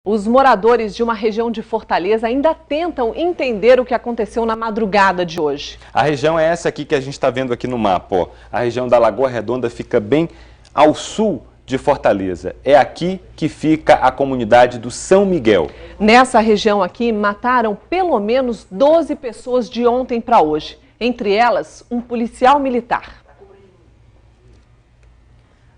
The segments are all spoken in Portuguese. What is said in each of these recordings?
Os moradores de uma região de Fortaleza ainda tentam entender o que aconteceu na madrugada de hoje. A região é essa aqui que a gente está vendo aqui no mapa, ó. A região da Lagoa Redonda fica bem ao sul de Fortaleza. É aqui que fica a comunidade do São Miguel. Nessa região aqui, mataram pelo menos 12 pessoas de ontem para hoje. Entre elas, um policial militar.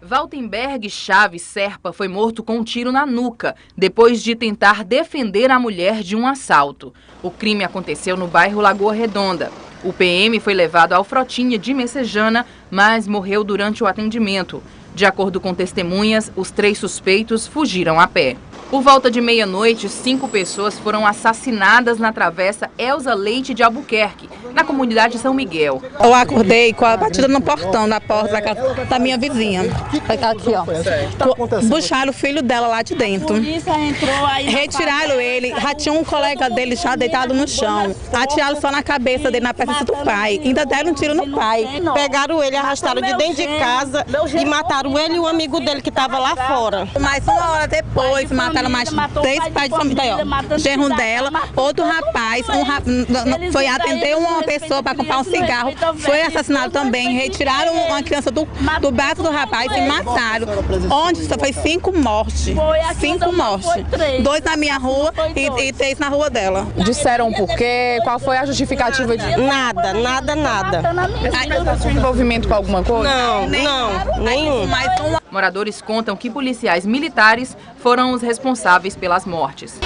Valtenberg Chaves Serpa foi morto com um tiro na nuca, depois de tentar defender a mulher de um assalto. O crime aconteceu no bairro Lagoa Redonda. O PM foi levado ao Frotinha de Messejana, mas morreu durante o atendimento. De acordo com testemunhas, os 3 suspeitos fugiram a pé. Por volta de meia-noite, 5 pessoas foram assassinadas na travessa Elza Leite de Albuquerque, na comunidade São Miguel. Eu acordei com a batida no portão da porta da minha vizinha. Aqui, ó. Puxaram o filho dela lá de dentro. Retiraram ele, já tinha um colega dele já deitado no chão. Atiraram só na cabeça dele, na presença do pai. Ainda deram um tiro no pai. Pegaram ele, arrastaram de dentro de casa e mataram ele e o amigo dele que estava lá fora. Mais uma hora depois, mataram mais 3 pais de família. O genro dela, outro rapaz, foi atender uma pessoa para comprar um cigarro, foi assassinado também. Retiraram uma criança do braço do rapaz e mataram. Onde só foi 5 mortes. 5 mortes. 2 na minha rua e 3 na rua dela. Disseram por quê? Qual foi a justificativa de... Nada. Tem envolvimento com alguma coisa? Não, nenhum. Moradores contam que policiais militares foram os responsáveis pelas mortes.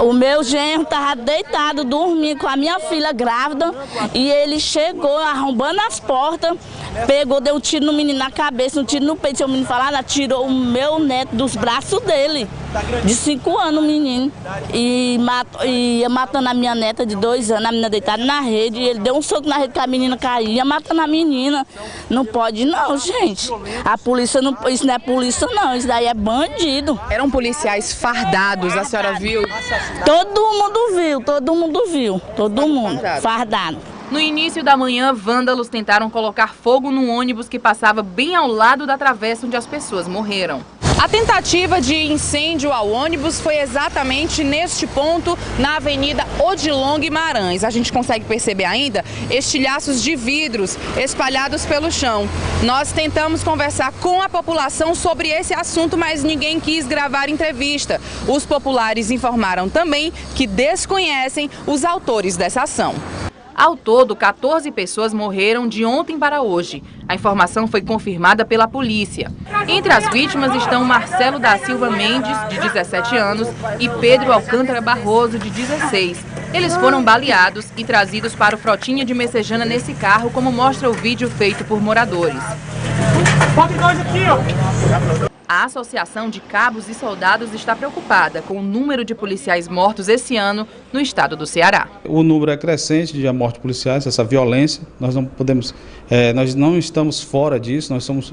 O meu genro estava deitado, dormindo com a minha filha grávida, e ele chegou arrombando as portas, pegou, deu um tiro no menino na cabeça, um tiro no peito, se o menino falar, tirou o meu neto dos braços dele, de 5 anos o menino, e ia matando a minha neta de 2 anos, a menina deitada na rede, e ele deu um soco na rede que a menina caía, matando a menina. Não pode não, gente. A polícia não, isso não é polícia não, isso daí é bandido. Eram policiais fardados, a senhora viu? Todo mundo viu, fardado. No início da manhã, vândalos tentaram colocar fogo num ônibus que passava bem ao lado da travessa onde as pessoas morreram. A tentativa de incêndio ao ônibus foi exatamente neste ponto, na Avenida Odilon Guimarães. A gente consegue perceber ainda estilhaços de vidros espalhados pelo chão. Nós tentamos conversar com a população sobre esse assunto, mas ninguém quis gravar entrevista. Os populares informaram também que desconhecem os autores dessa ação. Ao todo, 14 pessoas morreram de ontem para hoje. A informação foi confirmada pela polícia. Entre as vítimas estão Marcelo da Silva Mendes, de 17 anos, e Pedro Alcântara Barroso, de 16. Eles foram baleados e trazidos para o Frotinha de Messejana nesse carro, como mostra o vídeo feito por moradores. A Associação de Cabos e Soldados está preocupada com o número de policiais mortos esse ano no estado do Ceará. O número é crescente de mortes policiais, essa violência, nós não podemos, nós não estamos fora disso, nós somos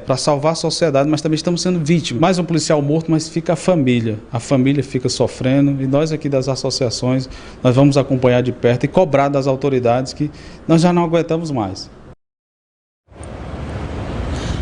para salvar a sociedade, mas também estamos sendo vítimas. Mais um policial morto, mas fica a família fica sofrendo, e nós aqui das associações, nós vamos acompanhar de perto e cobrar das autoridades que nós já não aguentamos mais.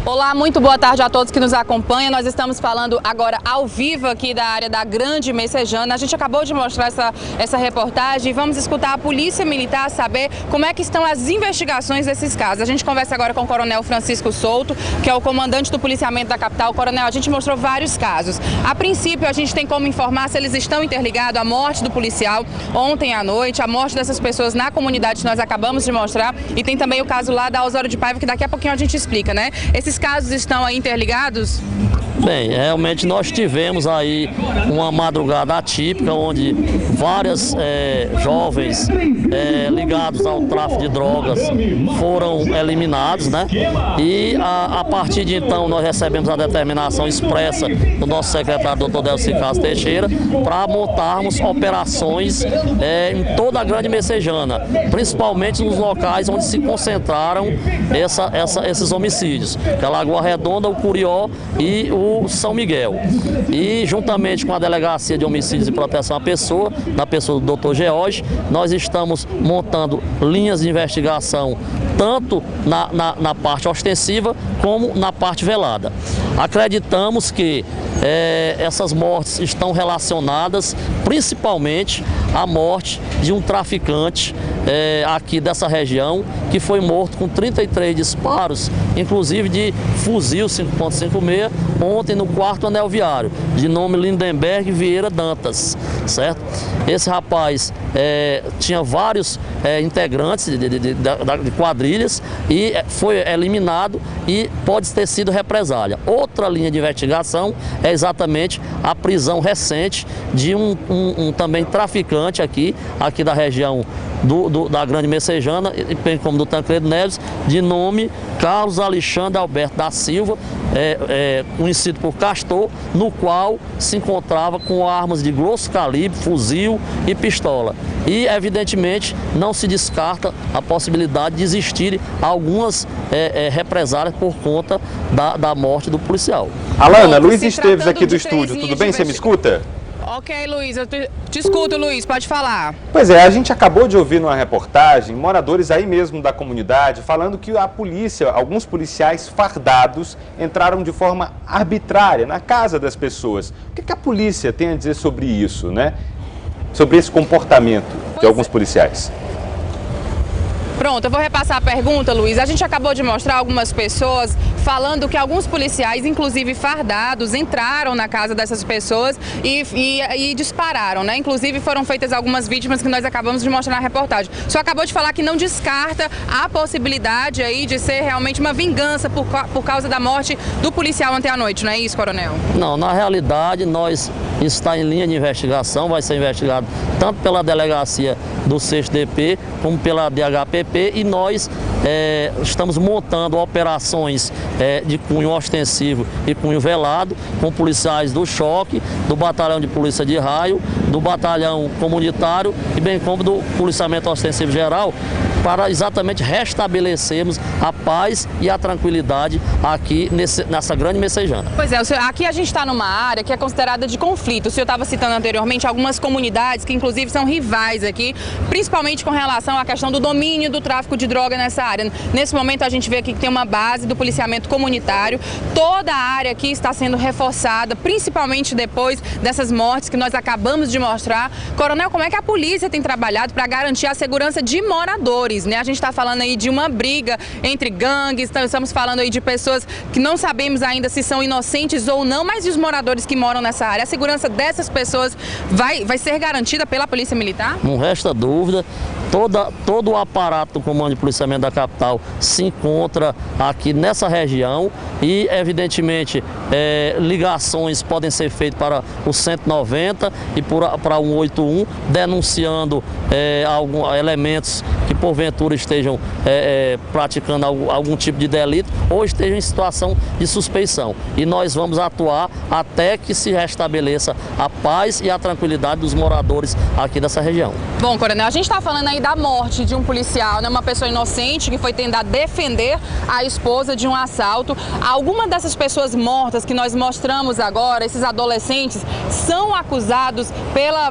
Olá, muito boa tarde a todos que nos acompanham. Nós estamos falando agora ao vivo aqui da área da Grande Messejana. A gente acabou de mostrar essa reportagem e vamos escutar a Polícia Militar saber como é que estão as investigações desses casos. A gente conversa agora com o Coronel Francisco Souto, que é o comandante do policiamento da capital. Coronel, a gente mostrou vários casos. A princípio, a gente tem como informar se eles estão interligados à morte do policial ontem à noite, a morte dessas pessoas na comunidade que nós acabamos de mostrar, e tem também o caso lá da Osório de Paiva, que daqui a pouquinho a gente explica, né? Esses casos estão aí interligados? Bem, realmente nós tivemos aí uma madrugada atípica, onde várias jovens ligados ao tráfico de drogas foram eliminados, né? E a partir de então nós recebemos a determinação expressa do nosso secretário, Dr. Delci Castro Teixeira, para montarmos operações em toda a Grande Messejana, principalmente nos locais onde se concentraram esses homicídios, que é a Lagoa Redonda, o Curió e o São Miguel. E juntamente com a Delegacia de Homicídios e Proteção à Pessoa, na pessoa do Dr. George, nós estamos montando linhas de investigação tanto na parte ostensiva como na parte velada. Acreditamos que essas mortes estão relacionadas principalmente à morte de um traficante aqui dessa região, que foi morto com 33 disparos, inclusive de fuzil 5.56, ontem no 4º anel viário, de nome Lindenberg Vieira Dantas, certo? Esse rapaz tinha vários integrantes de quadrilhas e foi eliminado e pode ter sido represália. Outra linha de investigação é exatamente a prisão recente de um também traficante aqui da região da Grande Messejana, bem como do Tancredo Neves, de nome Carlos Alexandre Alberto da Silva, conhecido por Castor, no qual se encontrava com armas de grosso calibre, fuzil e pistola. E, evidentemente, não se descarta a possibilidade de existirem algumas represálias por conta da morte do policial. Alana, Luiz Esteves aqui do estúdio, tudo bem? Você me escuta? Ok, Luiz, eu te escuto, Luiz, pode falar. Pois é, a gente acabou de ouvir numa reportagem moradores aí mesmo da comunidade falando que a polícia, alguns policiais fardados, entraram de forma arbitrária na casa das pessoas. O que a polícia tem a dizer sobre isso, né? Sobre esse comportamento de alguns policiais? Pronto, eu vou repassar a pergunta, Luiz. A gente acabou de mostrar algumas pessoas falando que alguns policiais, inclusive fardados, entraram na casa dessas pessoas e dispararam, né? Inclusive foram feitas algumas vítimas que nós acabamos de mostrar na reportagem. O senhor acabou de falar que não descarta a possibilidade aí de ser realmente uma vingança por causa da morte do policial ontem à noite, não é isso, coronel? Não, na realidade, isso está em linha de investigação, vai ser investigado tanto pela delegacia do 6º DP como pela DHPP, e nós estamos montando operações de cunho ostensivo e cunho velado com policiais do choque, do batalhão de polícia de raio, do batalhão comunitário e bem como do policiamento ostensivo geral, para exatamente restabelecermos a paz e a tranquilidade aqui nessa Grande Messejana. Pois é, aqui a gente está numa área que é considerada de conflito. O senhor estava citando anteriormente algumas comunidades que inclusive são rivais aqui, principalmente com relação à questão do domínio do tráfico de droga nessa área. Nesse momento a gente vê aqui que tem uma base do policiamento comunitário. Toda a área aqui está sendo reforçada, principalmente depois dessas mortes que nós acabamos de mostrar. Coronel, como é que a polícia tem trabalhado para garantir a segurança de moradores? Né? A gente está falando aí de uma briga entre gangues, estamos falando aí de pessoas que não sabemos ainda se são inocentes ou não, mas e os moradores que moram nessa área? A segurança dessas pessoas vai ser garantida pela Polícia Militar? Não resta dúvida, todo o aparato do Comando de Policiamento da capital se encontra aqui nessa região e, evidentemente, ligações podem ser feitas para o 190 e para o 181, denunciando alguns elementos que porventura estejam praticando algum tipo de delito ou estejam em situação de suspeição. E nós vamos atuar até que se restabeleça a paz e a tranquilidade dos moradores aqui dessa região. Bom, coronel, a gente está falando aí da morte de um policial, né, uma pessoa inocente que foi tentar defender a esposa de um assalto. Alguma dessas pessoas mortas que nós mostramos agora, esses adolescentes, são acusados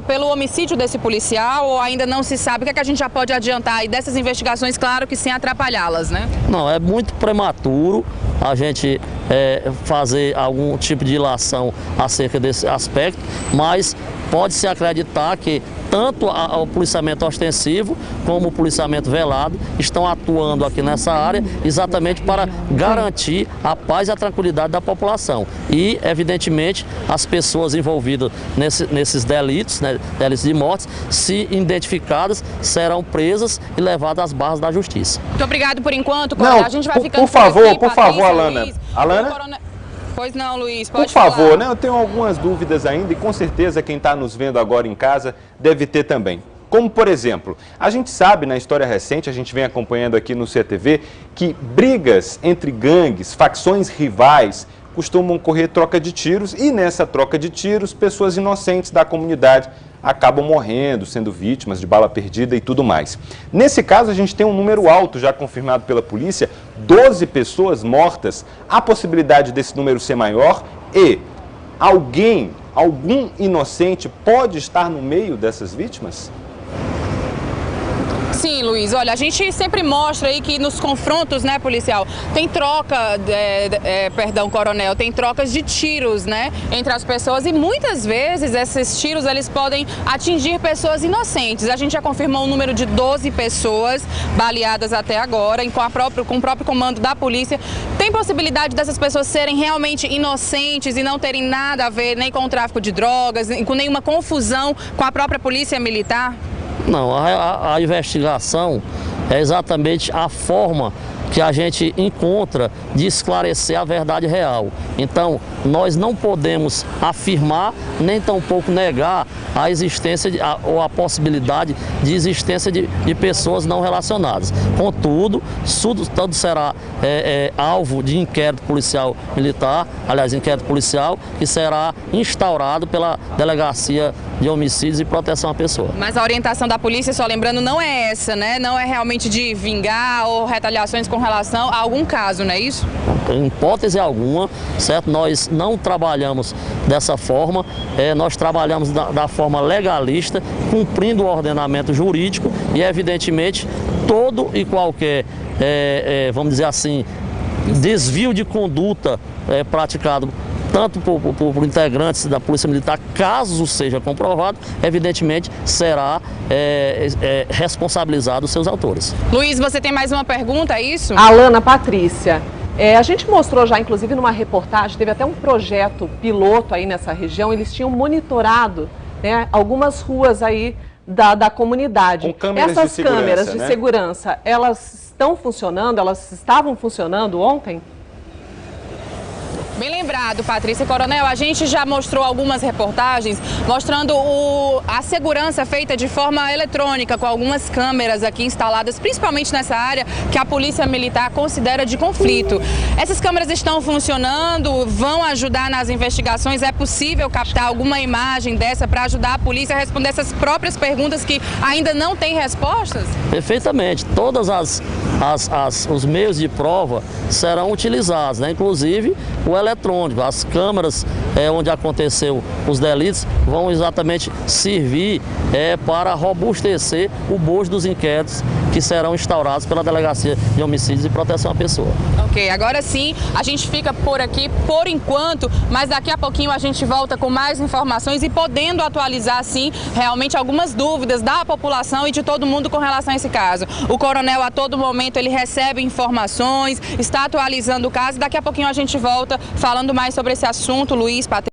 pelo homicídio desse policial ou ainda não se sabe? O que é que a gente já pode adiantar aí dessas investigações, claro que sem atrapalhá-las, né? Não, é muito prematuro a gente fazer algum tipo de ilação acerca desse aspecto, mas pode-se acreditar que tanto o policiamento ostensivo como o policiamento velado estão atuando aqui nessa área exatamente para garantir a paz e a tranquilidade da população. E, evidentemente, as pessoas envolvidas nesses delitos, né, delitos de mortes, se identificadas, serão presas e levadas às barras da justiça. Muito obrigado por enquanto, coronel. A gente vai ficando por favor, Alana. Alana? Pois não, Luiz, pode falar. Por favor, né? Eu tenho algumas dúvidas ainda e com certeza quem está nos vendo agora em casa deve ter também. Como, por exemplo, a gente sabe na história recente, a gente vem acompanhando aqui no CTV, que brigas entre gangues, facções rivais, costumam ocorrer troca de tiros e nessa troca de tiros, pessoas inocentes da comunidade acabam morrendo, sendo vítimas de bala perdida e tudo mais. Nesse caso, a gente tem um número alto já confirmado pela polícia, 12 pessoas mortas. Há possibilidade desse número ser maior e algum inocente pode estar no meio dessas vítimas? Sim, Luiz, olha, a gente sempre mostra aí que nos confrontos, né, policial, tem troca, coronel, tem trocas de tiros, né, entre as pessoas e muitas vezes esses tiros, eles podem atingir pessoas inocentes. A gente já confirmou o número de 12 pessoas baleadas até agora, com o próprio comando da polícia. Tem possibilidade dessas pessoas serem realmente inocentes e não terem nada a ver nem com o tráfico de drogas, com nenhuma confusão com a própria polícia militar? Não, a investigação é exatamente a forma que a gente encontra de esclarecer a verdade real. Então, nós não podemos afirmar, nem tampouco negar a existência ou a possibilidade de existência de pessoas não relacionadas. Contudo, tudo será alvo de inquérito policial militar, aliás, inquérito policial, que será instaurado pela Delegacia de Homicídios e Proteção à Pessoa. Mas a orientação da polícia, só lembrando, não é essa, né? Não é realmente de vingar ou retaliações com relação a algum caso, não é isso? Em hipótese alguma, certo? Nós não trabalhamos dessa forma, nós trabalhamos da forma legalista, cumprindo o ordenamento jurídico e, evidentemente, todo e qualquer, vamos dizer assim, desvio de conduta praticado tanto por integrantes da Polícia Militar, caso seja comprovado, evidentemente será responsabilizado os seus autores. Luiz, você tem mais uma pergunta, é isso? Alana, Patrícia, a gente mostrou já, inclusive, numa reportagem, teve até um projeto piloto aí nessa região, eles tinham monitorado, né, algumas ruas aí da comunidade. Com câmeras Essas de segurança, câmeras de né? segurança, elas estão funcionando, elas estavam funcionando ontem? Bem lembrado, Patrícia. Coronel, a gente já mostrou algumas reportagens mostrando a segurança feita de forma eletrônica, com algumas câmeras aqui instaladas, principalmente nessa área que a Polícia Militar considera de conflito. Essas câmeras estão funcionando, vão ajudar nas investigações? É possível captar alguma imagem dessa para ajudar a polícia a responder essas próprias perguntas que ainda não têm respostas? Perfeitamente. Todos os meios de prova serão utilizados, né? Inclusive o eletrônico. As câmeras onde aconteceu os delitos vão exatamente servir para robustecer o bojo dos inquéritos que serão instaurados pela Delegacia de Homicídios e Proteção à Pessoa. Ok, agora sim, a gente fica por aqui por enquanto, mas daqui a pouquinho a gente volta com mais informações e podendo atualizar, sim, realmente algumas dúvidas da população e de todo mundo com relação a esse caso. O coronel, a todo momento, ele recebe informações, está atualizando o caso. Daqui a pouquinho a gente volta falando mais sobre esse assunto. Luiz, Patrícia.